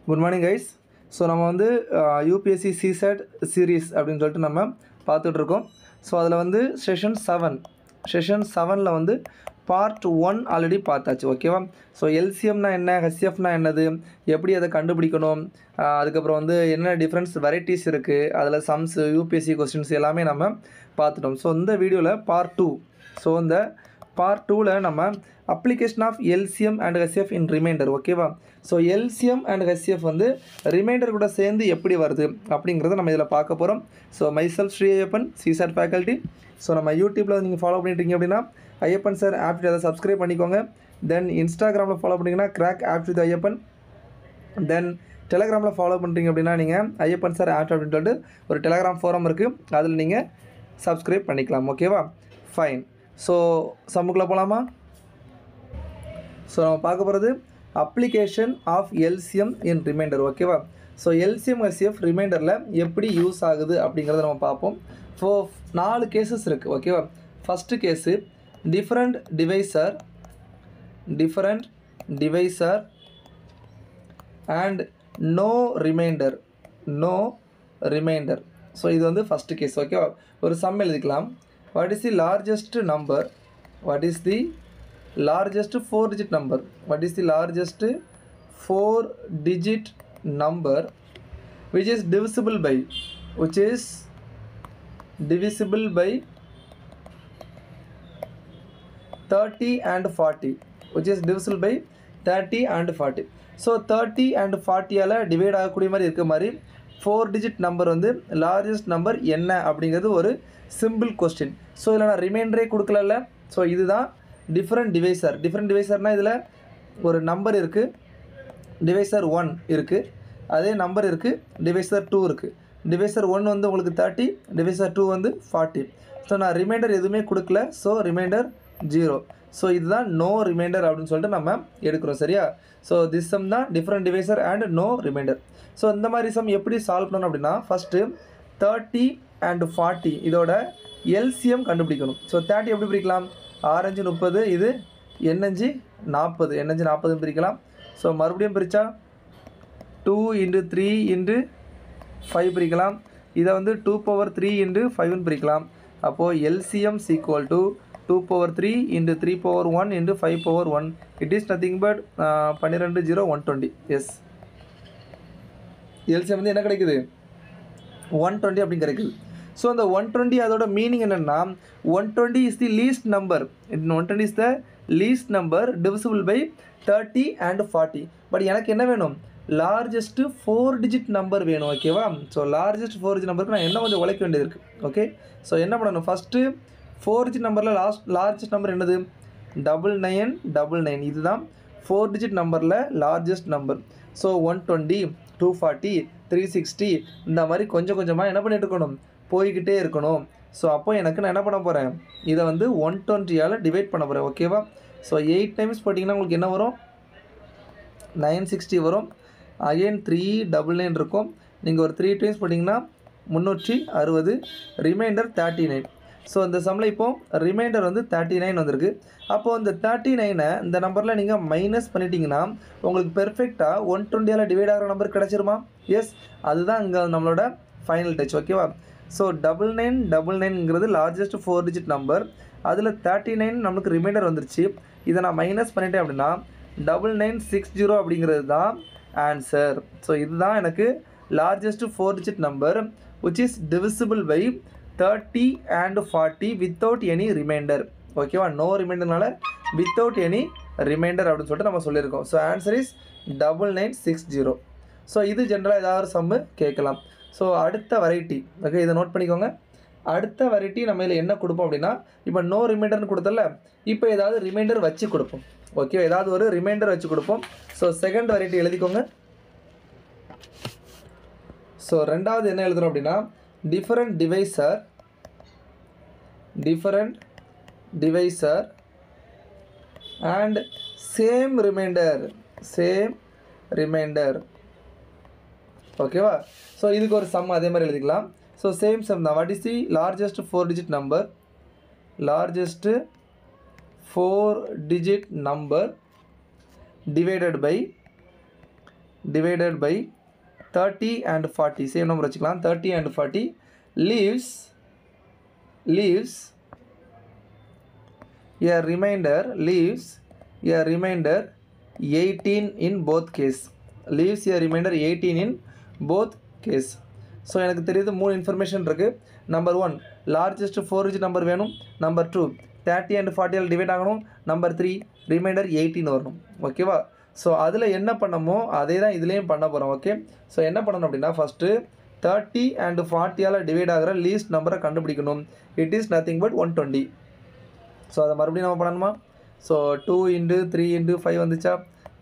Good morning guys. So நம்ம வந்து UPSC சிசெட் series அப்படின்னு சொல்லிட்டு நம்ம பார்த்துட்ருக்கோம். ஸோ அதில் வந்து செஷன் 7ல் வந்து பார்ட் 1 ஆல்ரெடி பார்த்தாச்சு. ஓகேவா? ஸோ எல்சிஎம்னா என்ன, ஹெச்எஃப்னா என்னது, எப்படி அதை கண்டுபிடிக்கணும், அதுக்கப்புறம் வந்து என்ன டிஃப்ரென்ஸ் வெரைட்டிஸ் இருக்குது, அதில் சம்ஸு யூபிஎஸ்சி கொஸ்டின்ஸ் எல்லாமே நம்ம பார்த்துட்டோம். ஸோ இந்த வீடியோவில் பார்ட் 2. ஸோ இந்த பார்ட் 2ல் நம்ம application of LCM and HCF in reminder. ஓகேவா? ஸோ எல்சிஎம் அண்ட் ஹெச்எஃப் வந்து ரிமைண்டர் கூட சேர்ந்து எப்படி வருது அப்படிங்கிறத நம்ம இதில் பார்க்க போகிறோம். So myself Sri Ayyappan, CSET faculty. So நம்ம யூடியூப்பில் நீங்கள் ஃபாலோ பண்ணிட்டீங்க அப்படின்னா ஐயப்பன் சார் ஆப்ட் அதை சப்ஸ்கிரைப் பண்ணிக்கோங்க. தென் இன்ஸ்டாகிராமில் ஃபாலோ பண்ணிங்கன்னா crack apt with Ayyappan. Then டெலகிராமில் ஃபாலோ பண்ணுறீங்க அப்படின்னா நீங்கள் ஐயப்பன் சார் ஆப்ட் அப்படின்னு சொல்லிட்டு ஒரு டெலகிராம் ஃபோரம் இருக்குது, அதில் நீங்கள் சப்ஸ்கிரைப் பண்ணிக்கலாம். ஓகேவா? ஃபைன். ஸோ சம்முக்குள்ளே போகலாமா? ஸோ நம்ம பார்க்க போகிறது application of LCM in reminder. ஓகேவா? ஸோ எல்சிஎம் ஹெச்எஃப் ரிமைண்டரில் எப்படி யூஸ் ஆகுது அப்படிங்கிறத நம்ம பார்ப்போம். 4 கேசஸ் இருக்குது. ஓகேவா? First case different divisor and no remainder. So இது வந்து ஃபஸ்ட்டு கேஸ். ஓகேவா? ஒரு சம் எழுதிக்கலாம். What is the largest number, what is the largest 4-digit number, what is the largest 4-digit number which is divisible by 30 and 40, which is divisible by 30 and 40. so 30 and 40 ஆல divide ஆகக்கூடிய மாதிரி இருக்க மாதிரி 4-digit number வந்து largest number என்ன அப்படிங்கிறது ஒரு simple question. So இதில் நான் ரிமைண்டரே கொடுக்கல. ஸோ இதுதான் டிஃப்ரெண்ட் டிவைசர்னால் இதில் ஒரு நம்பர் இருக்குது, டிவைசர் 1 இருக்குது, அதே நம்பர் இருக்குது, டிவைசர் 2 இருக்குது. டிவைசர் 1 வந்து உங்களுக்கு 30, டிவைசர் 2 வந்து 40. ஸோ நான் ரிமைண்டர் எதுவுமே கொடுக்கல. So remainder 0. ஸோ இதுதான் நோ ரிமைண்டர் அப்படின்னு சொல்லிட்டு நம்ம எடுக்கிறோம். சரியா? ஸோ திஸ் சம் தான் different divisor and no remainder. So இந்த மாதிரி சம் எப்படி சால்வ் பண்ணணும் அப்படின்னா ஃபஸ்ட்டு 30 and 40 இதோட எல்சிஎம் கண்டுபிடிக்கணும். ஸோ 30 எப்படி பிரிக்கலாம்? 6×5 30, இது n×5 40, n×40 பிரிக்கலாம். ஸோ மறுபடியும் பிரித்தா 2 × 3 × 5 பிரிக்கலாம். இதை வந்து 2^3 × 5 பிரிக்கலாம். அப்போது LCM equal to 2^3 × 3^1 × 5^1. It is nothing but 12 0 120. Yes, LCM வந்து என்ன கிடைக்குது? 120 அப்படின்னு கிடைக்குது. ஸோ அந்த 120 அதோட மீனிங் என்னென்னா 120 is the least number. 120 is the least number divisible by 30 and 40. But எனக்கு என்ன வேணும்? லார்ஜஸ்ட் 4-digit நம்பர் வேணும். ஓகேவா? ஸோ லார்ஜஸ்ட் 4-digit நம்பருக்கு நான் என்ன கொஞ்சம் உழைக்க வேண்டியது இருக்குது. ஓகே? ஸோ என்ன பண்ணணும்? ஃபஸ்ட்டு 4-digit நம்பரில் லார்ஜஸ்ட் நம்பர் என்னது? 9999. இதுதான் 4-digit நம்பரில் லார்ஜஸ்ட் நம்பர். ஸோ 120, 240, 360 இந்த மாதிரி கொஞ்சம் கொஞ்சமாக என்ன பண்ணிட்டு இருக்கணும்? போய்கிட்டே இருக்கணும். ஸோ அப்போ எனக்கு நான் என்ன பண்ண போகிறேன்? இதை வந்து 120ஆல் டிவைட் பண்ண போகிறேன். ஓகேவா? ஸோ 8 டைம்ஸ் போட்டிங்கன்னா உங்களுக்கு என்ன வரும்? 960 வரும். அகெயின் 399 இருக்கும். நீங்கள் ஒரு 3 டைம்ஸ் போட்டிங்கன்னா 360, ரிமைண்டர் 39. ஸோ இந்த சம்மில் இப்போது ரிமைண்டர் வந்து 39 வந்திருக்கு. அப்போது இந்த 39 இந்த நம்பரில் நீங்கள் மைனஸ் பண்ணிட்டீங்கன்னா உங்களுக்கு பெர்ஃபெக்டாக 120ஆல் டிவைட் ஆகிற நம்பர் கிடச்சிருமா? எஸ், அதுதான் இங்கே நம்மளோட ஃபைனல் டச். ஓகேவா? ஸோ 9999ங்கிறது லார்ஜஸ்ட் 4-digit நம்பர். அதில் 39 நம்மளுக்கு ரிமைண்டர் வந்துருச்சு. இதை நான் மைனஸ் பண்ணிட்டேன் அப்படின்னா 9960 அப்படிங்கிறது தான் ஆன்சர். ஸோ இதுதான் எனக்கு largest 4-digit number which is divisible by 30 and 40 without any remainder. ஓகேவா? நோ ரிமைண்டர்னால வித்தவுட் எனி ரிமைண்டர் அப்படின்னு சொல்லிட்டு நம்ம சொல்லியிருக்கோம். So answer is 9960. ஸோ இது ஜென்ரலாக ஏதாவது ஒரு சம்மு கேட்கலாம். ஸோ அடுத்த வெரைட்டி, ஓகே, இதை நோட் பண்ணிக்கோங்க. அடுத்த வெரைட்டி நம்ம இதில் என்ன கொடுப்போம் அப்படின்னா இப்போ நோ ரிமைண்டர்னு கொடுத்தல, இப்போ ஏதாவது ரிமைண்டர் வச்சு கொடுப்போம். ஓகே, ஏதாவது ஒரு ரிமைண்டர் வச்சு கொடுப்போம். ஸோ செகண்ட் வெரைட்டி எழுதிக்கோங்க. ஸோ ரெண்டாவது என்ன எழுதுறோம் அப்படின்னா different divisor and same remainder. ஓகேவா? ஸோ இதுக்கு ஒரு சம் அதே மாதிரி எழுதிக்கலாம். ஸோ சேம் சம் தான். What is the largest 4-digit number? Largest 4-digit number divided by divided by 30 and 40 same number வச்சுக்கலாம் 30 and 40 leaves a remainder 18 in both case leaves a remainder 18 in both case. So எனக்கு தெரியுது 3 information இருக்குது. Number 1 largest 4 digit number வேணும். Number 2 30 and 40 divide ஆகணும். Number 3 reminder 18 வரணும். ஓகேவா? So அதில் என்ன பண்ணமோ அதே தான் இதுலேயும் பண்ண போகிறோம். ஓகே, ஸோ என்ன பண்ணணும் அப்படின்னா ஃபஸ்ட்டு 30 and 40 டிவைட் ஆகிற லீஸ்ட் நம்பரை கண்டுபிடிக்கணும். It is nothing but 120. So அதை மறுபடியும் நம்ம பண்ணணுமா? ஸோ 2 × 3 × 5 வந்துச்சா?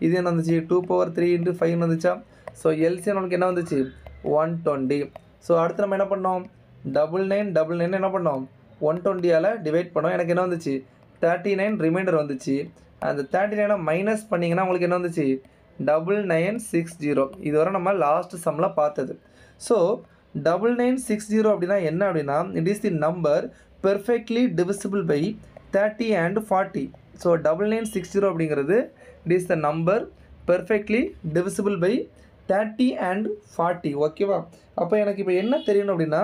இது என்ன வந்துச்சு? 2^3 × 5 வந்துச்சா? ஸோ எல்சிஎம் நமக்கு என்ன வந்துச்சு? 120. ஸோ அடுத்து நம்ம என்ன பண்ணோம்? 99 என்ன பண்ணோம்? 120 டிவைட் பண்ணோம். எனக்கு என்ன வந்துச்சு? 39 ரிமைண்டர் வந்துச்சு. அந்த 39 மைனஸ் பண்ணிங்கன்னா உங்களுக்கு என்ன வந்துச்சு? 9960. இதுவரை நம்ம லாஸ்ட் சம்மில் பார்த்தது. ஸோ 9960 அப்படின்னா என்ன அப்படின்னா it is the number perfectly divisible by 30 and 40. So 9960 அப்படிங்கிறது it is the number perfectly divisible by 30 and 40. ஓகேவா? அப்போ எனக்கு இப்போ என்ன தெரியணும் அப்படின்னா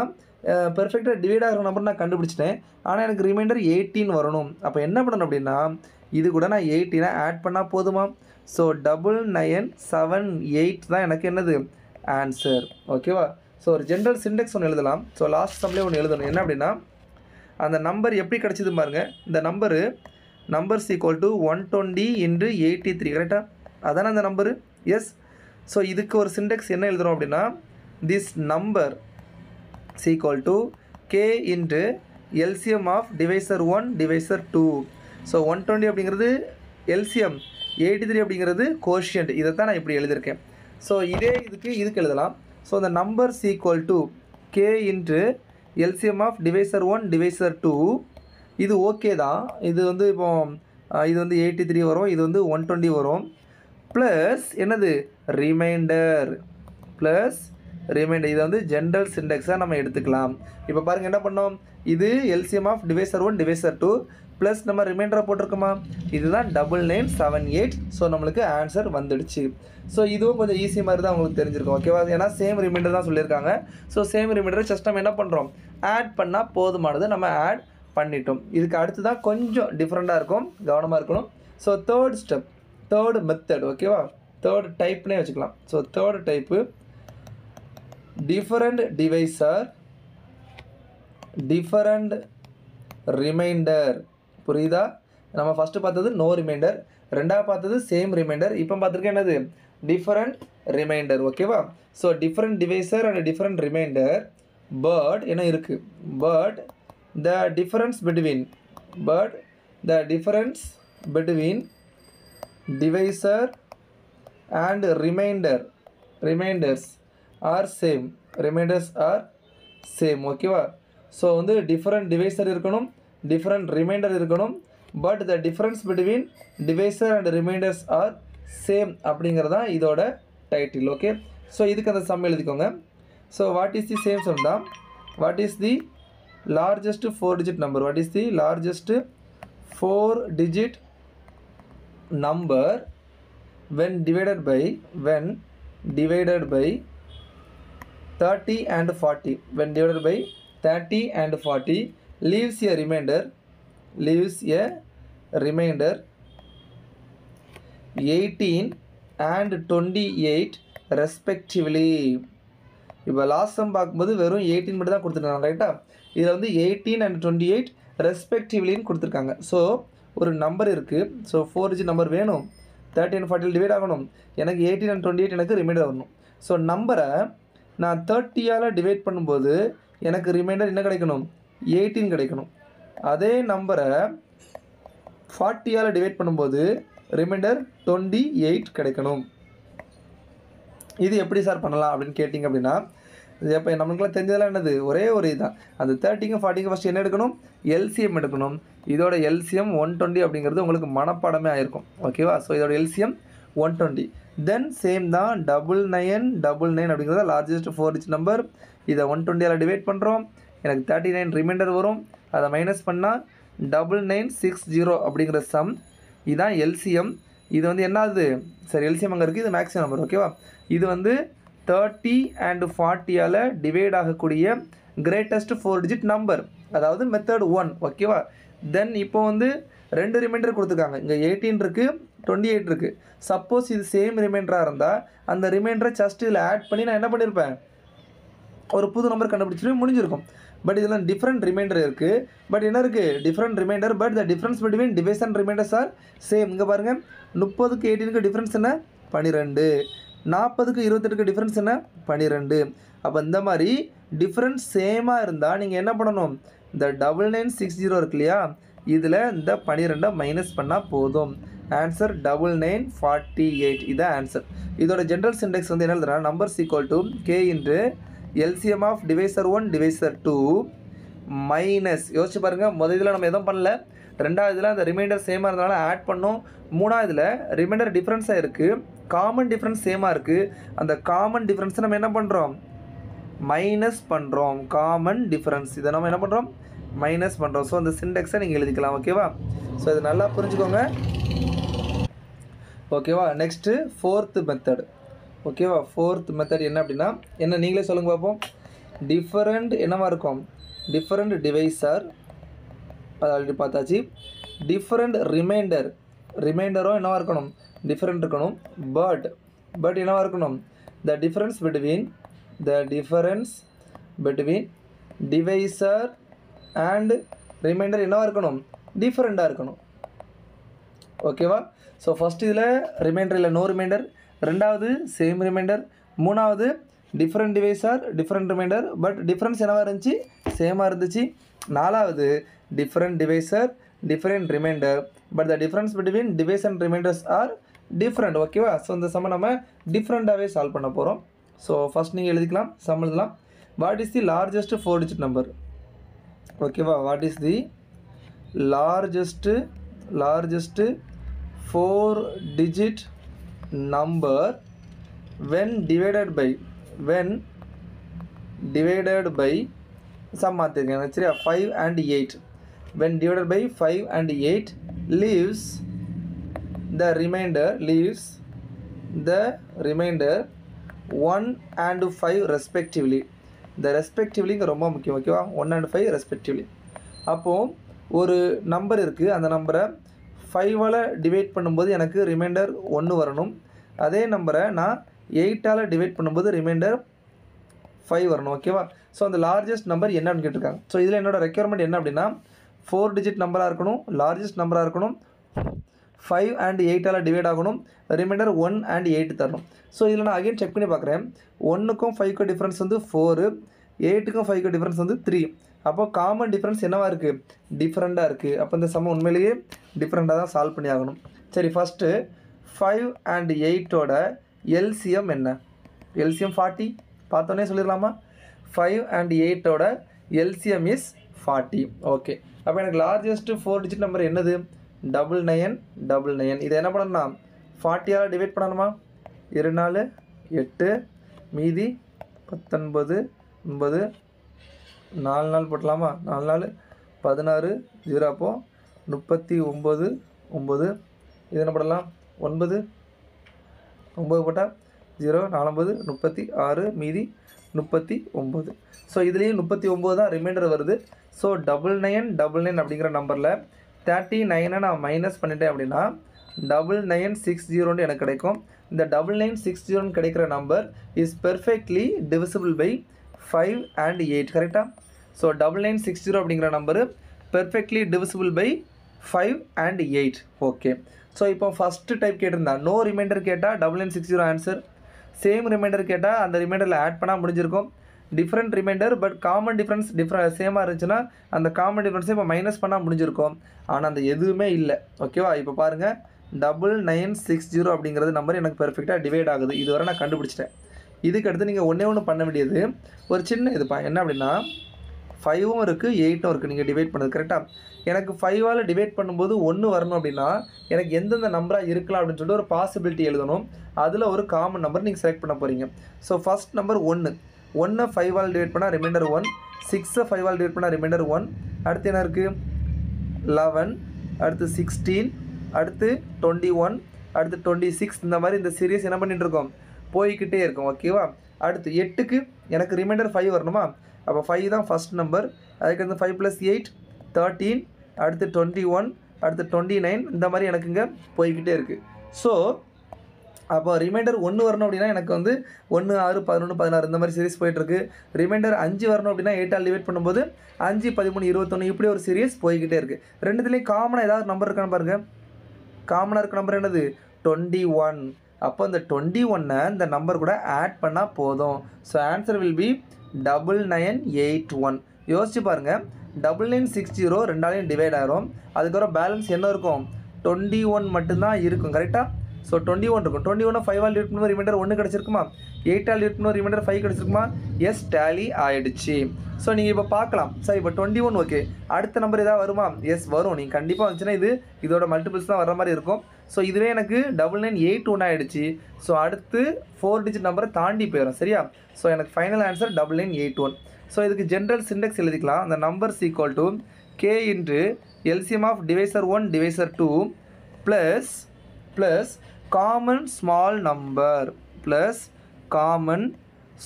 பெர்ஃபெக்டாக டிவைட் ஆகிற நம்பர் நான் கண்டுபிடிச்சிட்டேன். ஆனால் எனக்கு ரிமைண்டர் 18 வரணும். அப்போ என்ன பண்ணணும் அப்படின்னா இது கூட நான் 18 ஆட் பண்ணால் போதுமா? ஸோ 9978 தான் எனக்கு என்னது? ஆன்சர். ஓகேவா? ஸோ ஒரு ஜென்ரல் சிண்டெக்ஸ் ஒன்று எழுதலாம். ஸோ லாஸ்ட் சம்லேயே ஒன்று எழுதணும். என்ன அப்படின்னா அந்த நம்பர் எப்படி கிடச்சிது பாருங்கள். இந்த நம்பர் ஈக்குவல் டு 120 × 83. கரெக்டாக? அதானே அந்த நம்பரு? எஸ். ஸோ இதுக்கு ஒரு சிண்டெக்ஸ் என்ன எழுதுகிறோம் அப்படின்னா this number equal to k × LCM of divisor 1 divisor 2. So 120 அப்படிங்கிறது எல்சிஎம், 83 அப்படிங்கிறது கோஷியன்ட். இதை தான் நான் இப்படி எழுதியிருக்கேன். ஸோ இதுக்கு எழுதலாம். ஸோ அந்த number equal to k × LCM of divisor 1 divisor 2. இது ஓகே தான். இது வந்து இப்போ இது வந்து 83 வரும், இது வந்து 120 வரும். ப்ளஸ் என்னது? ரிமைண்டர். இதை வந்து ஜென்ரல் சிண்டெக்ஸாக நம்ம எடுத்துக்கலாம். இப்போ பாருங்கள் என்ன பண்ணோம்? இது LCM of divisor 1 divisor 2 plus நம்ம ரிமைண்டரை போட்டிருக்கோமா? இதுதான் 9978. ஸோ நம்மளுக்கு ஆன்சர் வந்துடுச்சு. ஸோ இதுவும் கொஞ்சம் ஈஸி மாதிரி தான் உங்களுக்கு தெரிஞ்சிருக்கும். ஓகேவா? ஏன்னா சேம் ரிமைண்டர் தான் சொல்லியிருக்காங்க. ஸோ சேம் ரிமைண்டரை ஜஸ்ட் நம்ம என்ன பண்ணுறோம்? ஆட் பண்ணால் போதுமானது. நம்ம ஆட் பண்ணிட்டோம். இதுக்கு அடுத்து தான் கொஞ்சம் டிஃப்ரெண்ட்டாக இருக்கும், கவனமாக இருக்கணும். So third method. ஓகேவா? தேர்ட் டைப்னே வச்சுக்கலாம். So third type different divisor different remainder. புரியுதா? நம்ம ஃபஸ்ட்டு பார்த்தது நோ ரிமைண்டர், ரெண்டாவது பார்த்தது சேம் ரிமைண்டர், இப்போ பார்த்துருக்கேன் என்னது? Different remainder. ஓகேவா? So different divisor and different remainder. But என்ன இருக்குது? But the difference between divisor and reminders are same. ஓகேவா? ஸோ வந்து டிஃபரெண்ட் டிவைசர் இருக்கணும், டிஃபரெண்ட் ரிமைண்டர் இருக்கணும். But the difference between divisor and remainders are same அப்படிங்கிறதான் இதோட title. Okay, so இதுக்கு அந்த சம் எழுதிக்கோங்க. So what is the same sum தான்? What is the largest 4 digit number? What is the largest 4 digit number when divided by 30 and 40? When divided by 30 and 40 leaves a remainder 18 and 28 respectively. இப்போ last some பார்க்கும்போது வெறும் 18 மட்டும் தான் கொடுத்துருக்காங்க. ரைட்டா? இதில் வந்து 18 and 28 ரெஸ்பெக்டிவ்லின்னு கொடுத்துருக்காங்க. ஸோ ஒரு நம்பர் இருக்குது. ஸோ 4 digit நம்பர் வேணும், 30 and 40 டிவைட் ஆகணும். எனக்கு 18 and 28 எனக்கு ரிமைண்டர் வரணும். ஸோ நம்பரை நான் 30 டிவைட் பண்ணும்போது எனக்கு ரிமைண்டர் என்ன கிடைக்கணும்? 18 கிடைக்கணும். அதே நம்பரை 40 டிவைட் பண்ணும்போது ரிமைண்டர் 28 கிடைக்கணும். இது எப்படி சார் பண்ணலாம் அப்படின்னு கேட்டிங்க அப்படின்னா, இப்போ நம்மளுக்குலாம் தெரிஞ்சதெல்லாம் என்னது? ஒரே ஒரு இதுதான். அந்த 30க்கும் 40க்கும் ஃபஸ்ட்டு என்ன எடுக்கணும்? எல்சிஎம் எடுக்கணும். இதோட எல்சிஎம் 120 அப்படிங்கிறது உங்களுக்கு மனப்பாடமே ஆயிருக்கும். ஓகேவா? ஸோ இதோட எல்சிஎம் 120. தென் சேம் தான் 9999 அப்படிங்கிறத லார்ஜஸ்ட் 4 digit நம்பர். இதை 120 டிவைட் பண்ணுறோம். எனக்கு 39 ரிமைண்டர் வரும். அதை மைனஸ் பண்ணால் 9960 அப்படிங்கிற சம். இதுதான் எல்சிஎம். இது வந்து என்னது சரி எல்சிஎம் அங்கே இருக்குது, இது மேக்ஸிமம் நம்பர் ஓகேவா. இது வந்து 30 and 40ஆல் டிவைட் ஆகக்கூடிய கிரேட்டஸ்ட் 4 டிஜிட் நம்பர், அதாவது மெத்தட் 1 ஓகேவா. தென் இப்போ வந்து 2 ரிமைண்டர் கொடுத்துருக்காங்க, இங்கே 18 இருக்குது 28 இருக்குது. சப்போஸ் இது சேம் ரிமைண்டராக இருந்தால் அந்த ரிமைண்டரை ஜஸ்ட் இதில் ஆட் பண்ணி நான் என்ன பண்ணியிருப்பேன், ஒரு புது நம்பர் கண்டுபிடிச்சிட்டு முடிஞ்சிருக்கும். பட் இதெல்லாம் டிஃப்ரெண்ட் ரிமைண்டர் இருக்குது. பட் என்ன இருக்குது, different remainder, but the difference between device and remainders are same. இங்கே பாருங்கள், 30க்கு 18க்கு டிஃப்ரென்ஸ் என்ன 12, 40க்கு 28க்கு டிஃப்ரென்ஸ் என்ன 12. அப்போ இந்த மாதிரி டிஃப்ரென்ஸ் சேமாக இருந்தால் நீங்கள் என்ன பண்ணணும், இந்த 9960 இருக்கு இல்லையா, இதில் இந்த 12 மைனஸ் பண்ணால் போதும். ஆன்சர் 9948, இதான் ஆன்சர். இதோட ஜென்ரல் சிண்டெக்ஸ் வந்து என்ன எழுதுனா, numbers equal to K into LCM of divisor 1 divisor 2 minus, யோசிச்சு பாருங்கள், முதல் இதில் நம்ம எதுவும் பண்ணல, ரெண்டாவது இதில் அந்த ரிமைண்டர் சேமாக இருந்தனால ஆட் பண்ணோம், மூணாவது இதில் ரிமைண்டர் டிஃப்ரென்ஸாக இருக்குது, காமன் டிஃப்ரென்ஸ் சேமாக இருக்குது, அந்த காமன் டிஃப்ரென்ஸை நம்ம என்ன பண்ணுறோம், மைனஸ் பண்ணுறோம். காமன் டிஃப்ரென்ஸ் இதை நம்ம என்ன பண்ணுறோம், மைனஸ் பண்ணுறோம். ஸோ அந்த சிண்டெக்ஸை நீங்கள் எழுதிக்கலாம் ஓகேவா. ஸோ இது நல்லா புரிஞ்சுக்கோங்க ஓகேவா. நெக்ஸ்ட்டு 4th மெத்தட் ஓகேவா. 4th மெத்தட் என்ன அப்படின்னா, என்ன நீங்களே சொல்லுங்கள் பார்ப்போம். டிஃபரெண்ட் என்னவா இருக்கும், டிஃபரெண்ட் டிவைஸர், அது ஆல்ரெடி பார்த்தாச்சு. டிஃபரெண்ட் ரிமைண்டரும் என்னவா இருக்கணும், டிஃபரெண்ட் இருக்கணும். பட் என்னவா இருக்கணும், the difference between divisor and remainder என்னவா இருக்கணும், டிஃபரெண்ட்டாக இருக்கணும் ஓகேவா. ஸோ ஃபஸ்ட் இதில் ரிமைண்டர் இல்லை, நோ ரிமைண்டர். ரெண்டாவது சேம் ரிமைண்டர். மூணாவது different divisor different remainder, but difference என்னவாக இருந்துச்சு, சேமாக இருந்துச்சு. நாலாவது different divisor different remainder, but the difference between device and remainders are different ஓகேவா. ஸோ இந்த சம்ம நம்ம டிஃப்ரெண்ட்டாகவே சால்வ் பண்ண போகிறோம். ஸோ ஃபஸ்ட் நீங்கள் எழுதிக்கலாம், சம் எழுதலாம். What is the largest 4 digit number ஓகேவா. What is the largest 4 digit number when divided by sum மாத்திருக்கேன் சரியா, 5 and 8. when divided by 5 and 8 leaves the remainder 1 and 5 respectively. the respectively ரொம்ப முக்கியம் ஓகேவா, 1 and 5 respectively. அப்போது ஒரு number இருக்குது, அந்த நம்பரை 5ஆல் டிவைட் பண்ணும்போது எனக்கு ரிமைண்டர் 1 வரணும். அதே நம்பரை நான் 8ஆல் டிவைட் பண்ணும்போது ரிமைண்டர் 5 வரணும் ஓகேவா. ஸோ அந்த லார்ஜஸ்ட் நம்பர் என்னன்னு கேட்டிருக்காங்க. ஸோ இதில் என்னோட ரெக்யர்மெண்ட் என்ன அப்படின்னா, 4 டிஜிட் நம்பராக இருக்கணும், லார்ஜஸ்ட் நம்பராக இருக்கணும், 5 and 8ஆல் டிவைட் ஆகணும், ரிமைண்டர் 1 and 8 தரணும். ஸோ இதில் நான் அகைன் செக் பண்ணி பார்க்குறேன், 1க்கும் 5க்கும் டிஃப்ரென்ஸ் வந்து 4, 8க்கும் 5க்கும் டிஃப்ரென்ஸ் வந்து 3. அப்போ காமன் டிஃப்ரென்ஸ் என்னவாக இருக்குது, டிஃப்ரெண்ட்டாக இருக்குது. அப்போ இந்த சம்ம உண்மையிலேயே டிஃப்ரெண்ட்டாக தான் சால்வ் பண்ணி ஆகணும். சரி, ஃபஸ்ட்டு 5 and 8ஓட எல்சிஎம் என்ன, எல்சிஎம் 40 பார்த்தோன்னே சொல்லிடலாமா. 5 and 8ஓட எல்சிஎம் இஸ் 40 ஓகே. அப்போ எனக்கு லார்ஜஸ்ட் 4 டிஜிட் நம்பர் என்னது, 9999. இதை என்ன பண்ணணும்னா 40ஆல் டிவைட் பண்ணணுமா, 2 4 8 மீதி 19 9 4 நாள் போட்டலாமா, 4 4 16 0. அப்போது 39 9. இது என்ன போடலாம், 9 போட்டால் 0 4 36 மீதி 39. ஸோ இதுலேயும் 39 தான் ரிமைண்டர் வருது. ஸோ 9999 அப்படிங்கிற நம்பரில் 39 நான் மைனஸ் பண்ணிட்டேன் அப்படின்னா 9960 எனக்கு கிடைக்கும். இந்த 9960 கிடைக்கிற number is perfectly divisible by 5 and 8 கரெக்டாக. ஸோ 9960 அப்படிங்கிற number perfectly divisible by 5 and 8 okay. So இப்போ ஃபஸ்ட்டு டைப் கேட்டிருந்தா நோ ரிமைண்டர் கேட்டால் 9960 ஆன்சர், சேம் ரிமைண்டர் கேட்டால் அந்த ரிமைண்டரில் ஆட் பண்ணால் முடிஞ்சிருக்கும். Different remainder but common difference சேமாக இருந்துச்சுன்னா அந்த காமன் டிஃப்ரென்ஸை இப்போ மைனஸ் பண்ணால் முடிஞ்சிருக்கும். ஆனால் அந்த எதுவுமே இல்லை ஓகேவா. இப்போ பாருங்கள் 9960 அப்படிங்கிறது நம்பர் எனக்கு பெர்ஃபெக்டாக டிவைட் ஆகுது. இதுவரை நான் கண்டுபிடிச்சிட்டேன். இதுக்கு அடுத்து நீங்கள் ஒன்று பண்ண வேண்டியது ஒரு சின்ன இதுப்பா, என்ன அப்படின்னா 5ம் இருக்குது 8ம் இருக்குது, நீங்கள் டிவைட் பண்ணது கரெக்டாக. எனக்கு 5ஆல் டிவைட் பண்ணும்போது 1 வரணும் அப்படின்னா எனக்கு எந்தெந்த நம்பராக இருக்கலாம் அப்படின்னு சொல்லிட்டு ஒரு பாசிபிலிட்டி எழுதணும். அதில் ஒரு காமன் நம்பர் நீங்கள் செலக்ட் பண்ண போகிறீங்க. ஸோ ஃபஸ்ட் நம்பர் 1, 1 5ஆல் டிவைட் பண்ணால் ரிமைண்டர் 1, 6 5ஆல் டிவைட் பண்ணால் ரிமைண்டர் 1. அடுத்து என்ன இருக்குது 11, அடுத்து 16, அடுத்து 21, அடுத்து 26 இந்த மாதிரி இந்த சீரியஸ் என்ன பண்ணிட்டு இருக்கோம் போய்கிட்டே இருக்கும் ஓகேவா. அடுத்து 8க்கு எனக்கு ரிமைண்டர் 5 வரணுமா, அப்போ 5 தான் ஃபஸ்ட் நம்பர். அதுக்கடுத்து 5 + 8 13, அடுத்து 21, அடுத்து 29 இந்த மாதிரி எனக்கு இங்கே போய்கிட்டே இருக்குது. ஸோ அப்போ ரிமைண்டர் 1 வரணும் அப்படின்னா எனக்கு வந்து 1 6 11 16 இந்த மாதிரி சீரிஸ் போயிட்டுருக்கு. ரிமைண்டர் 5 வரணும் அப்படின்னா 8ஆல் டிவைட் பண்ணும்போது 5 13 21 இப்படி ஒரு சீரிஸ் போய்கிட்டே இருக்குது. ரெண்டுத்துலேயும் காமனாக ஏதாவது நம்பர் இருக்கான்னு பாருங்கள். காமனாக இருக்க நம்பர் என்னது 21. அப்போ இந்த 21 இந்த நம்பர் கூட ஆட் பண்ணால் போதும். So answer will be 9981. யோசிச்சு பாருங்கள், 9960 ரெண்டாலையும் டிவைட் ஆகிரும். அதுக்கப்புறம் பேலன்ஸ் என்ன இருக்கும் 21 மட்டும்தான் இருக்கும் கரெக்டாக. ஸோ 21 இருக்கும். 21 5ஆல் டிவைட் பண்ணும்போது ரிமைண்டர் 1 கிடச்சிருக்குமா, 8ஆல் டிவைட் பண்ணும்போது ரிமைண்டர் 5 கிடச்சிருக்குமா, எஸ் டேலி ஆகிடுச்சு. ஸோ நீங்கள் இப்போ பார்க்கலாம் சார் இப்போ 21 ஓகே, அடுத்த நம்பர் ஏதாவது வருமா, எஸ் வரும். நீங்கள் கண்டிப்பாக வந்துச்சுன்னா இதோட மல்டிபிள்ஸ் தான் வர மாதிரி இருக்கும். ஸோ இதுவே எனக்கு 9981 ஆகிடுச்சு. ஸோ அடுத்து 4 டிஜிட் நம்பரை தாண்டி போயிடும் சரியா. ஸோ எனக்கு ஃபைனல் ஆன்சர் 9981. ஸோ இதுக்கு ஜென்ரல் சிண்டெக்ஸ் எழுதிக்கலாம். அந்த numbers equal to k into LCM of divisor 1 divisor 2 plus common small number plus common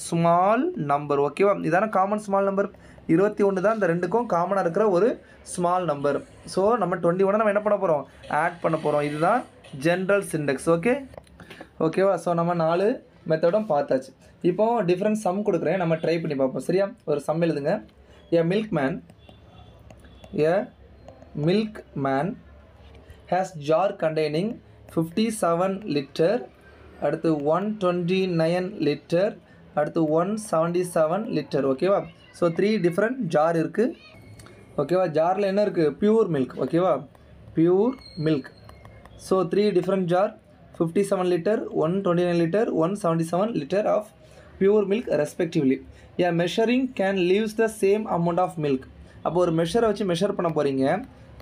small number ஓகேவா. இதான காமன் ஸ்மால் நம்பர் 21 தான் இந்த ரெண்டுக்கும் காமனாக இருக்கிற ஒரு ஸ்மால் நம்பர். ஸோ நம்ம 21 நம்ம என்ன பண்ண போகிறோம் ஆட் பண்ண போகிறோம். இதுதான் ஜென்ரல் சிண்டெக்ஸ் ஓகேவா. ஸோ நம்ம 4 மெத்தடும் பார்த்தாச்சு. இப்போ டிஃப்ரெண்ட் சம் கொடுக்குறேன், நம்ம ட்ரை பண்ணி பார்ப்போம் சரியா. ஒரு சம் எழுதுங்க. A milkman has jar containing 57 litre, அடுத்து 129 லிட்டர், அடுத்து 177 லிட்டர் ஓகேவா. ஸோ 3 டிஃப்ரெண்ட் ஜார் இருக்குது ஓகேவா. ஜாரில் என்ன இருக்குது பியூர் மில்க் ஓகேவா, pure milk. So 3 different jar 57 litre, 129 litre, 177 litre of pure milk respectively. A measuring can leaves the same amount of milk. அப்போ ஒரு மெஷரை வச்சு மெஷர் பண்ண போகிறீங்க.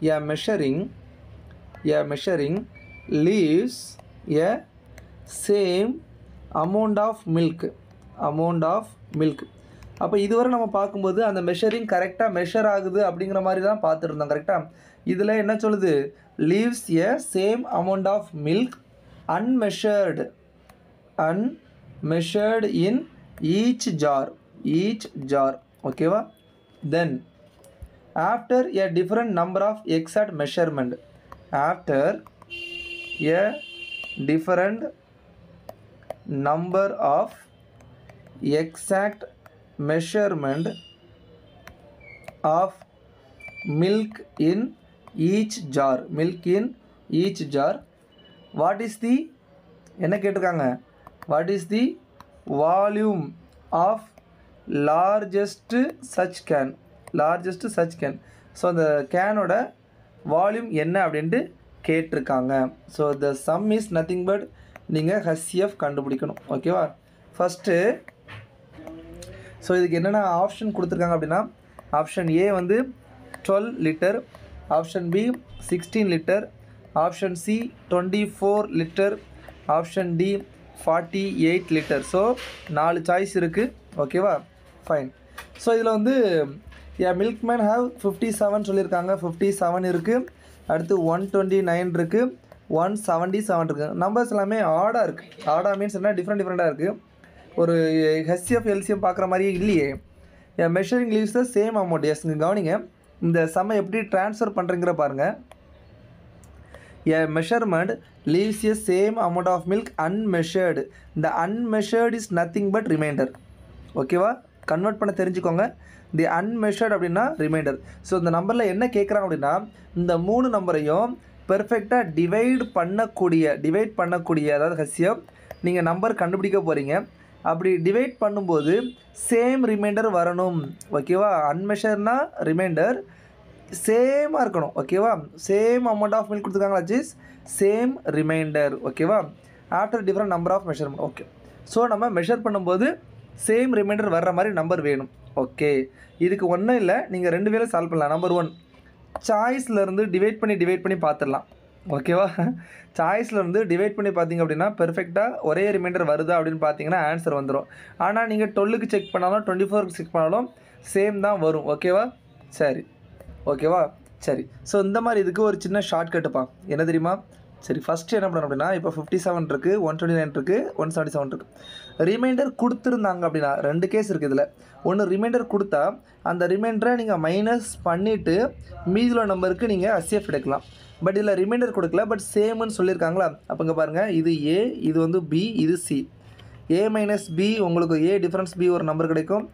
A measuring leaves a same amount of milk. அப்போ இதுவரை நம்ம பார்க்கும்போது அந்த மெஷரிங் கரெக்டாக மெஷர் ஆகுது அப்படிங்கிற மாதிரி தான் பார்த்துருந்தோம் கரெக்டாக. இதில் என்ன சொல்லுது leaves a same amount of milk unmeasured in each jar ஓகேவா. then after a different number of exact measurement, after a different number of exact measurement of milk in each jar, what is the என்ன கேட்டிருக்காங்க what is the volume of largest such can. So அந்த கேனோட volume என்ன அப்படின்ட்டு கேட்டிருக்காங்க. So the some is nothing but நீங்கள் HCF கண்டுபிடிக்கணும் ஓகேவா. First so இதுக்கு என்னென்ன ஆப்ஷன் கொடுத்துருக்காங்க அப்படின்னா, ஆப்ஷன் ஏ வந்து 12 litre, option B 16 litre, option C 24 litre, option D 48 litre. So 4 choice இருக்குது ஓகேவா. ஃபைன். ஸோ இதில் வந்து மில்க் மேன் ஹாவ் 57 சொல்லியிருக்காங்க, 57 இருக்குது, அடுத்து 129 இருக்குது, 177 இருக்குது. நம்பர்ஸ் எல்லாமே ஆடாக இருக்குது. ஆடாக மீன்ஸ் என்ன டிஃப்ரெண்ட்டாக இருக்குது. ஒரு HCF LCM பார்க்குற மாதிரியே இல்லையே. Measuring leaves the same amount. Yes இங்கே கவனிங்க, இந்த சம்மை எப்படி ட்ரான்ஸ்ஃபர் பண்ணுறீங்கிற பாருங்கள். A measurement leaves a same amount of milk unmeasured. The unmeasured is nothing but remainder. ஓகேவா, கன்வெர்ட் பண்ண தெரிஞ்சுக்கோங்க. தி அன்மெஷர்ட் அப்படின்னா ரிமைண்டர். ஸோ இந்த நம்பரில் என்ன கேட்குறாங்க அப்படின்னா, இந்த 3 நம்பரையும் பெர்ஃபெக்டாக டிவைட் பண்ணக்கூடிய அதாவது HCF நீங்கள் நம்பர் கண்டுபிடிக்க போகிறீங்க. அப்படி டிவைட் பண்ணும்போது சேம் ரிமைண்டர் வரணும் ஓகேவா. அன்மெஷர்னா ரிமைண்டர் சேமாக இருக்கணும் ஓகேவா. சேம் அமௌண்ட் ஆஃப் மில்க் கொடுத்துருக்காங்களா, ஜிஸ் சேம் ரிமைண்டர் ஓகேவா. After different number of measurement. Okay, so நம்ம மெஷர் பண்ணும்போது சேம் ரிமைண்டர் வர்ற மாதிரி நம்பர் வேணும். ஓகே, இதுக்கு ஒன்றும் இல்லை, நீங்கள் 2 வேலை சால்வ் பண்ணலாம். நம்பர் 1 சாய்ஸ்லேருந்து டிவைட் பண்ணி பார்த்துடலாம் ஓகேவா. சாய்ஸ்லேருந்து டிவைட் பண்ணி பார்த்தீங்க அப்படின்னா பெர்ஃபெக்டாக ஒரே ரிமைண்டர் வருதா அப்படின்னு பார்த்தீங்கன்னா ஆன்சர் வந்துடும். ஆனால் நீங்கள் 12க்கு செக் பண்ணாலும் 24க்கு செக் பண்ணாலும் சேம் தான் வரும் ஓகேவா. சரி ஓகேவா. சரி, ஸோ இந்த மாதிரி இதுக்கு ஒரு சின்ன ஷார்ட்கட்டுப்பா. என்ன தெரியுமா, சரி, ஃபஸ்ட்டு என்ன பண்ணணும் அப்படின்னா, இப்போ 57 இருக்குது, 129 இருக்குது, 177 இருக்குது. ரிமைண்டர் கொடுத்துருந்தாங்க அப்படின்னா 2 கேஸ் இருக்குது இதில். ஒன்று ரிமைண்டர் கொடுத்தா அந்த ரிமைண்டரை நீங்கள் மைனஸ் பண்ணிவிட்டு மீதியுள்ள நம்பருக்கு நீங்கள் HCF எடுக்கலாம். பட் இதில் ரிமைண்டர் கொடுக்கல, பட் சேம்னு சொல்லியிருக்காங்களா. அப்போ இங்கே பாருங்கள், இது A, இது வந்து B, இது C. A மைனஸ் B, உங்களுக்கு A டிஃப்ரென்ஸ் B ஒரு நம்பர் கிடைக்கும்,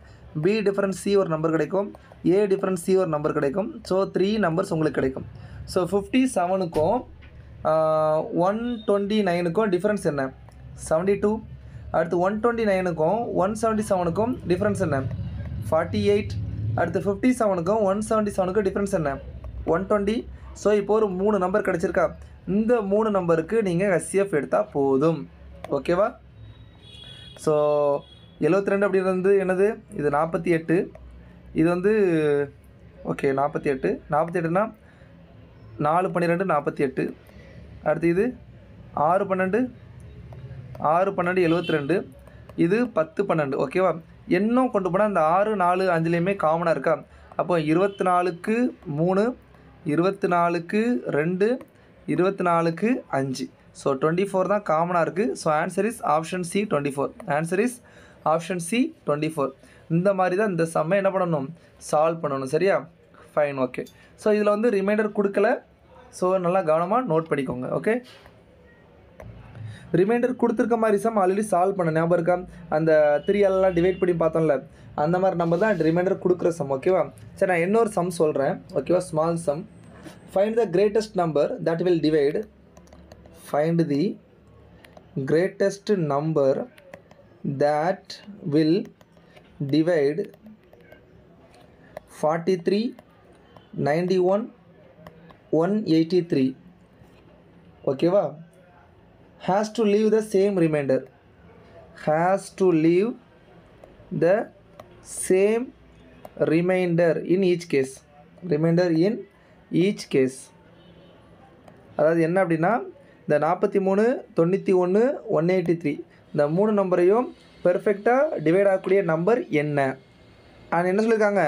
B டிஃப்ரென்ஸ் C ஒரு நம்பர் கிடைக்கும், A டிஃப்ரென்ஸ் C ஒரு நம்பர் கிடைக்கும். ஸோ 3 நம்பர்ஸ் உங்களுக்கு கிடைக்கும். ஸோ 57க்கும் 129க்கும் டிஃப்ரென்ஸ் என்ன? 72. அடுத்து 129க்கும் 177க்கும் டிஃப்ரென்ஸ் என்ன? 48. அடுத்து 57க்கும் 177க்கும் டிஃப்ரென்ஸ் என்ன? 120. ஸோ இப்போ ஒரு 3 நம்பர் கிடச்சிருக்கா. இந்த 3 நம்பருக்கு நீங்கள் HCF எடுத்தால் போதும். ஓகேவா? ஸோ 72 அப்படின்றது என்னது? இது 48. இது வந்து ஓகே 48. 48னா 4 12 48. அடுத்து இது 6 12 6 12 72. இது 10 12. ஓகேவா? இன்னும் கொண்டு போனால் இந்த 6 4 5லேயுமே காமனாக இருக்கா. அப்போ 24க்கு 3, 24க்கு 2, 24க்கு 5. ஸோ 24 தான் காமனாக இருக்குது. So answer is option C 24. Answer is option C 24. இந்த மாதிரி தான் இந்த சம்மை என்ன பண்ணணும்? சால்வ் பண்ணணும். சரியா? ஃபைன். ஓகே. ஸோ இதில் வந்து ரிமைண்டர் கொடுக்கல. ஸோ நல்லா கவனமாக நோட் பண்ணிக்கோங்க. ஓகே, ரிமைண்டர் கொடுத்துருக்க மாதிரி சம் ஆல்ரெடி சால்வ் பண்ண ஞாபகம் இருக்கா? அந்த 3 டிவைட் பண்ணி பார்த்தோம்ல, அந்த மாதிரி நம்ம தான் ரிமைண்டர் கொடுக்குற சம். ஓகேவா? சரி, நான் இன்னொரு சம் சொல்கிறேன். ஓகேவா? Small sum. Find the greatest number that will divide. Find the greatest number that will divide 43, 91, 183. ஓகேவா? has to leave the same remainder. Has to leave the same remainder in each case. Remainder in each case. அதாவது என்ன அப்படின்னா, இந்த 43, 91, 183 இந்த 3 நம்பரையும் பெர்ஃபெக்டாக divide ஆகக்கூடிய number என்ன? அண்ட் என்ன சொல்லியிருக்காங்க?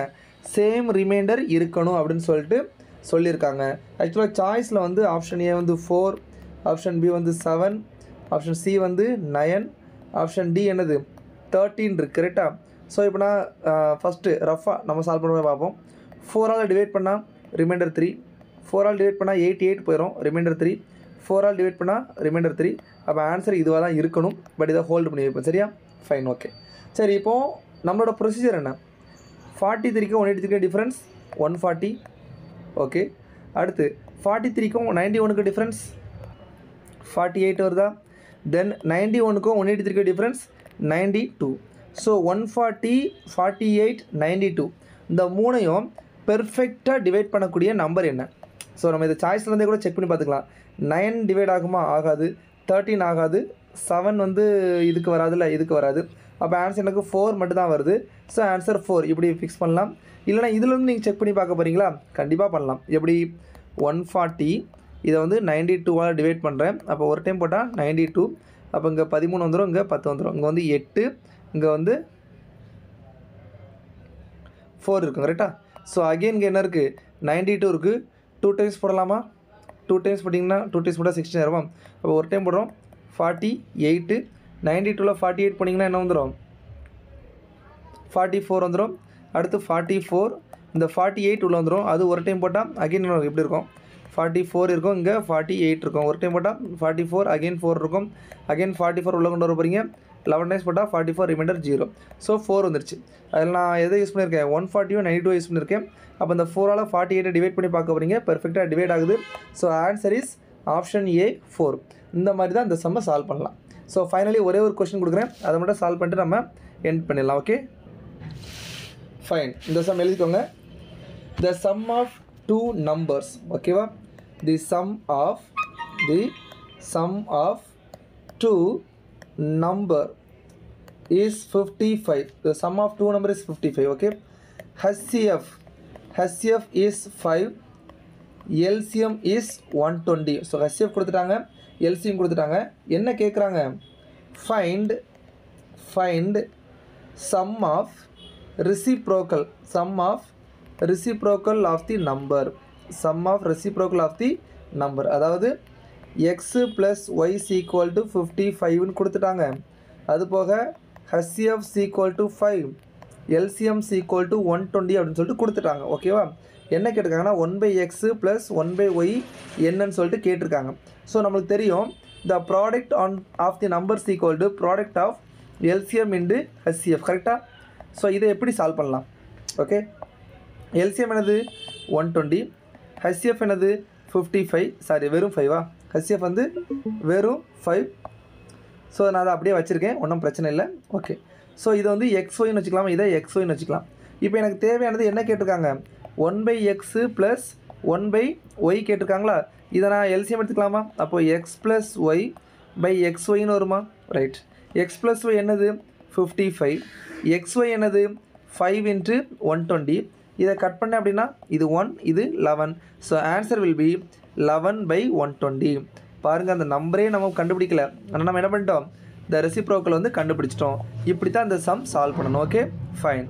சேம் ரிமைண்டர் இருக்கணும் அப்படின்னு சொல்லியிருக்காங்க. ஆக்சுவலாக சாய்ஸில் வந்து ஆப்ஷன் ஏ வந்து 4, ஆப்ஷன் பி வந்து 7, ஆப்ஷன் சி வந்து 9, ஆப்ஷன் டி என்னது 13 இருக்குது. கரெக்டாக? ஸோ இப்போ நான் ஃபஸ்ட்டு ரஃபாக நம்ம சால்வ் பண்ண பார்ப்போம். 4ஆல் டிவைட் பண்ணால் ரிமைண்டர் 3, 4ஆல் டிவைட் பண்ணால் 88 போயிடும், ரிமைண்டர் 3, 4ஆல் டிவைட் பண்ணால் ரிமைண்டர் 3. அப்போ ஆன்சர் இதுவாக தான் இருக்கணும். பட் இதை ஹோல்டு பண்ணி வைப்போம். சரியா? ஃபைன். ஓகே. சரி, இப்போது நம்மளோட ப்ரொசீஜர் என்ன? 43க்கும் 183க்கும் டிஃப்ரென்ஸ் 140. ஓகே. அடுத்து 43க்கும் 91க்கும் டிஃப்ரென்ஸ் 48 வருதா? தென் 91க்கும் 183க்கும் டிஃப்ரென்ஸ் 92. ஸோ 140, 48, 92 இந்த மூணையும் பெர்ஃபெக்டாக டிவைட் பண்ணக்கூடிய நம்பர் என்ன? ஸோ நம்ம இதை சாய்ஸ்லேருந்தே கூட செக் பண்ணி பார்த்துக்கலாம். 9 டிவைட் ஆகுமா? ஆகாது. 13 ஆகாது. 7 வந்து இதுக்கு வராதுல்ல, இதுக்கு வராது. அப்போ ஆன்சர் எனக்கு 4 மட்டும் தான் வருது. ஸோ ஆன்சர் 4 இப்படி ஃபிக்ஸ் பண்ணலாம். இல்லைனா இதுலேருந்து நீங்கள் செக் பண்ணி பார்க்க போகிறீங்களா? கண்டிப்பாக பண்ணலாம். எப்படி? 140 இதை வந்து 92ஆல் டிவைட் பண்ணுறேன். அப்போ ஒரு டைம் போட்டால் 92. அப்போ இங்கே 13 வந்துடும், இங்கே 10 வந்துடும், இங்கே வந்து 8, இங்கே வந்து 4 இருக்கும். கரெக்டாக? ஸோ அகெயின் இங்கே என்ன இருக்குது? 92 இருக்குது. 2 டைம்ஸ் போடலாமா? 2 டைம்ஸ் போட்டிங்கன்னா 2 டைம்ஸ் போட்டால் 16 ஆகும். அப்போ ஒரு டைம் போடுறோம் 48. 92ல் 48 போட்டிங்கன்னா என்ன வந்துடும்? 44 வந்துடும். அடுத்து 44, இந்த 48 உள்ள வந்துடும். அது ஒரு டைம் போட்டால் அகெயின் எப்படி இருக்கும்? 44 இருக்கும், இங்கே 48 இருக்கும். ஒரு டைம் போட்டால் 44, அகெயின் 4 இருக்கும். அகெயின் 44 உள்ள கொண்டு வர போகிறீங்க. 11 டைம்ஸ் போட்டால் 44, ரிமைண்டர் 0. ஸோ 4 வந்துருச்சு. அதில் நான் எதை யூஸ் பண்ணியிருக்கேன்? 140, 92 யூஸ் பண்ணியிருக்கேன். அப்போ இந்த 4ஆல் 48 டிவைட் பண்ணி பார்க்க போகிறீங்க. பெர்ஃபெக்டாக டிவைட் ஆகுது. So answer is option A 4. இந்த மாதிரி தான் இந்த சம்மை சால்வ் பண்ணலாம். ஸோ ஃபைனலி ஒரே ஒரு கொஸ்டின் கொடுக்குறேன், அதை மட்டும் சால்வ் பண்ணிட்டு நம்ம எண்ட் பண்ணிடலாம். Okay, fine. இந்த சம் எழுதிக்கோங்க. The sum of 2 numbers. ஓகேவா? The sum of 2 number is 55. The sum of 2 number is 55. Okay. HCF is 5. LCM is 120. So HCF கொடுத்துட்டாங்க, LCM கொடுத்துட்டாங்க. என்ன கேட்குறாங்க? Find sum of reciprocal of the number. Sum of reciprocal of the number. அதாவது x plus y equal to 55ன்னு கொடுத்துட்டாங்க. அது போக HCF equal to 5, LCM equal to 120 அப்படின்னு சொல்லிட்டு கொடுத்துட்டாங்க. ஓகேவா? என்ன கேட்டிருக்காங்கன்னா 1/x ப்ளஸ் 1/y என்னன்னு சொல்லிட்டு கேட்டிருக்காங்க. ஸோ நம்மளுக்கு தெரியும் the product of the numbers equal to product of LCM into HCF. கரெக்டாக? ஸோ இதை எப்படி சால்வ் பண்ணலாம்? ஓகே, எல்சிஎம் என்னது 120, ஹச்சிஎஃப் என்னது 55, சாரி வெறும் 5வா, ஹச்சிஎஃப் வந்து வெறும் 5. ஸோ நான் அதை அப்படியே வச்சுருக்கேன், ஒன்றும் பிரச்சனை இல்லை. ஓகே, ஸோ இதை வந்து XYன்னு வச்சுக்கலாம், இதை XYன்னு வச்சுக்கலாம். இப்போ எனக்கு தேவையானது என்ன கேட்டிருக்காங்க? 1/x plus 1/y கேட்டிருக்காங்களா? இதை நான் எல்சிஎம் எடுத்துக்கலாமா? அப்போது x ப்ளஸ் ஒய் பை XYன்னு வருமா? ரைட். x ப்ளஸ் ஒய் என்னது 55, XY என்னது 5 × 120. இதை கட் பண்ணேன் அப்படின்னா இது 1, இது 11. So answer will be 11/120. பாருங்கள், அந்த நம்பரே நம்ம கண்டுபிடிக்கல, ஆனால் நம்ம என்ன பண்ணிட்டோம்? இந்த ரெசிப்ரோக்கல் வந்து கண்டுபிடிச்சிட்டோம். இப்படி தான் இந்த சம் சால்வ் பண்ணணும். Okay, fine.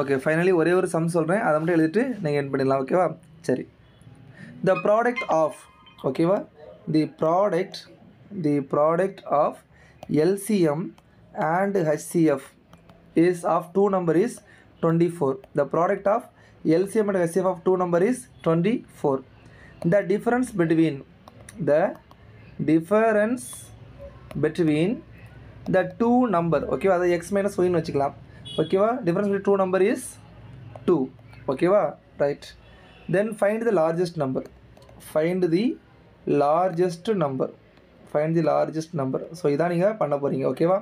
ஓகே, ஃபைனலி ஒரே ஒரு சம் சொல்கிறேன், அதை மட்டும் எழுதிட்டு நீங்கள் என் பண்ணிடலாம். ஓகேவா? சரி. த ப்ராடக்ட் ஆஃப், ஓகேவா, the product of LCM and HCF is of two number is 24. The product of LCM and HCF of two number is 24. The difference between the two number, okay, அது x minus y ன்னு வச்சுக்கலாம். ஓகேவா? difference between two number is 2. ஓகேவா? Right. Then find the largest number. Find the largest number. So இதான் நீங்கள் பண்ண போகிறீங்க. ஓகேவா?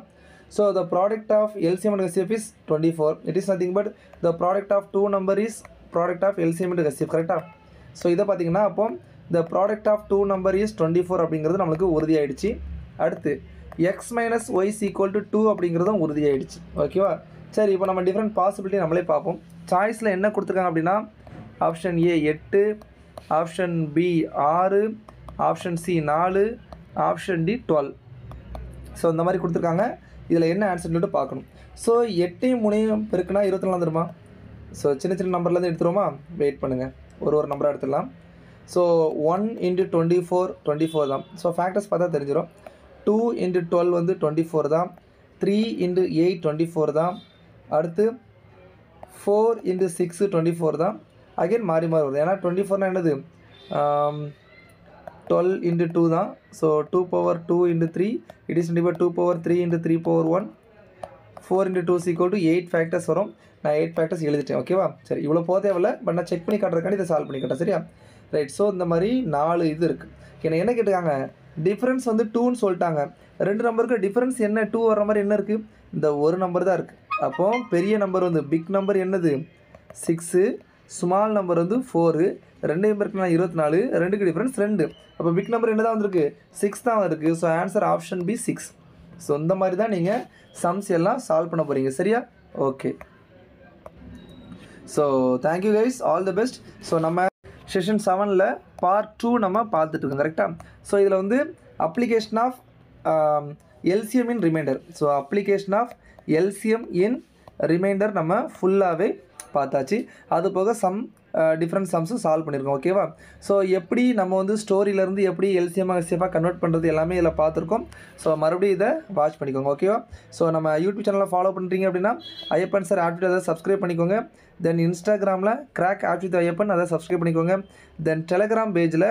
So the product of LCM and HCF is 24. It is nothing but the product of two number is product of LCM and HCF. கரெக்டாக? So இதை பார்த்தீங்கன்னா அப்போ the product of two number is 24 அப்படிங்கிறது நம்மளுக்கு உறுதியாயிடுச்சு. அடுத்து x minus y equal to 2 அப்படிங்கிறதும் உறுதியாயிடுச்சு. ஓகேவா? சரி, இப்போ நம்ம டிஃப்ரெண்ட் பாசிபிலிட்டி நம்மளே பார்ப்போம். சாய்ஸில் என்ன கொடுத்துருக்காங்க அப்படின்னா option A 8, option B 6, option C 4, option D 12. So இந்த மாதிரி கொடுத்துருக்காங்க. இதில் என்ன ஆன்சர்னு சொல்லிட்டு பார்க்கணும். ஸோ 8ஐயும் 3ஐயும் பெருக்குனா 24 வந்துடுமா? ஸோ சின்ன நம்பர்லேருந்து எடுத்துருவோமா? வெயிட் பண்ணுங்கள், ஒரு நம்பராக எடுத்துடலாம். ஸோ 1 × 24 தான். ஸோ ஃபேக்டர்ஸ் பார்த்தா தெரிஞ்சிடும். 2 × 12 வந்து 24 தான். 3 × 8 24 தான். அடுத்து 4 × 6 24 தான். அகைன் மாறி வருது, ஏன்னா 24 என்னது 12 × 2 தான். So 2/2 × 3 it is 2/3 × 3/1. 4 × 2 = 8 ஃபேக்டர்ஸ் வரும். நான் 8 ஃபேக்டர்ஸ் எழுதிட்டேன். ஓகேவா? சரி, இவ்வளோ போக தேவையில்ல, பட் நான் செக் பண்ணி காட்டுறதுக்காண்டி இதை சால்வ் பண்ணி காட்டேன். சரியா? ரைட். ஸோ இந்த மாதிரி 4 இது இருக்குது. எனக்கு என்ன கேட்டிருக்காங்க? டிஃப்ரென்ஸ் வந்து 2ன்னு சொல்லிட்டாங்க. 2 நம்பருக்கு டிஃப்ரென்ஸ் என்ன? 2 வர்ற மாதிரி என்ன இருக்குது? இந்த ஒரு நம்பர் தான் இருக்குது. அப்போது பெரிய நம்பர் வந்து பிக் நம்பர் என்னது 6, ஸ்மால் நம்பர் வந்து 4. 2 நம்பருக்கு 24, 2க்கு டிஃப்ரென்ஸ் 2. அப்போ பிக் நம்பர் என்ன தான் வந்திருக்கு? 6 தான் இருக்குது. So answer option B 6. So இந்த மாதிரி தான் நீங்கள் சம்ஸ் எல்லாம் சால்வ் பண்ண போகிறீங்க. சரியா? Okay. So thank you guys, all the best. So நம்ம செஷன் 7ல் பார்ட் 2 நம்ம பார்த்துட்ருக்கோம். கரெக்டாக? ஸோ இதில் வந்து application of LCM in remainder. So application of LCM in remainder நம்ம ஃபுல்லாகவே பார்த்தாச்சு. அது போக சம் டிஃப்ரெண்ட் சம்ஸும் சால்வ் பண்ணியிருக்கோம். ஓகேவா? ஸோ எப்படி நம்ம வந்து ஸ்டோரியிலேருந்து எப்படி LCM HCF கன்வெர்ட் பண்ணுறது எல்லாமே இதில் பார்த்துருக்கோம். ஸோ மறுபடியும் இதை வாட்ச் பண்ணிக்கோங்க. ஓகேவா? ஸோ நம்ம யூடியூப் சேனலில் ஃபாலோ பண்ணுறீங்க அப்படின்னா ஐயப்பன் சார் ஆப்டிட் அதை சப்ஸ்கிரைப் பண்ணிக்கோங்க. தென் இன்ஸ்டாகிராமில் கிராக் ஆப்டிட் ஐயப்பன் அதை சப்ஸ்கிரைப் பண்ணிக்கோங்க. தென் டெலகிராம் பேஜில்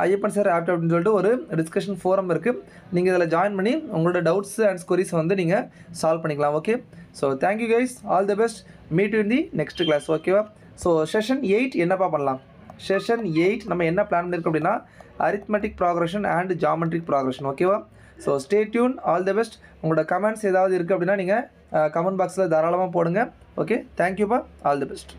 ஐயப்பன் சார் ஆப்ட் அப்படின்னு சொல்லிட்டு ஒரு டிஸ்கஷன் ஃபோரம் இருக்குது. நீங்கள் இதில் ஜாயின் பண்ணி உங்களோட டவுட்ஸ் அண்ட் ஸ்கொரிஸ் வந்து நீங்கள் சால்வ் பண்ணிக்கலாம். Okay? So thank you guys, all the best. Meet in the next class. ஓகேவா? ஸோ செஷன் 8 என்னப்பா பண்ணலாம்? செஷன் 8 நம்ம என்ன பிளான் பண்ணியிருக்கோம் அப்படின்னா arithmetic progression and geometric progression. ஓகேவா? So stay tuned, all the best. உங்களோட கமெண்ட்ஸ் ஏதாவது இருக்குது அப்படின்னா நீங்கள் கமெண்ட் பாக்ஸில் தாராளமாக போடுங்க. ஓகே? தேங்க்யூப்பா, ஆல் தி பெஸ்ட்.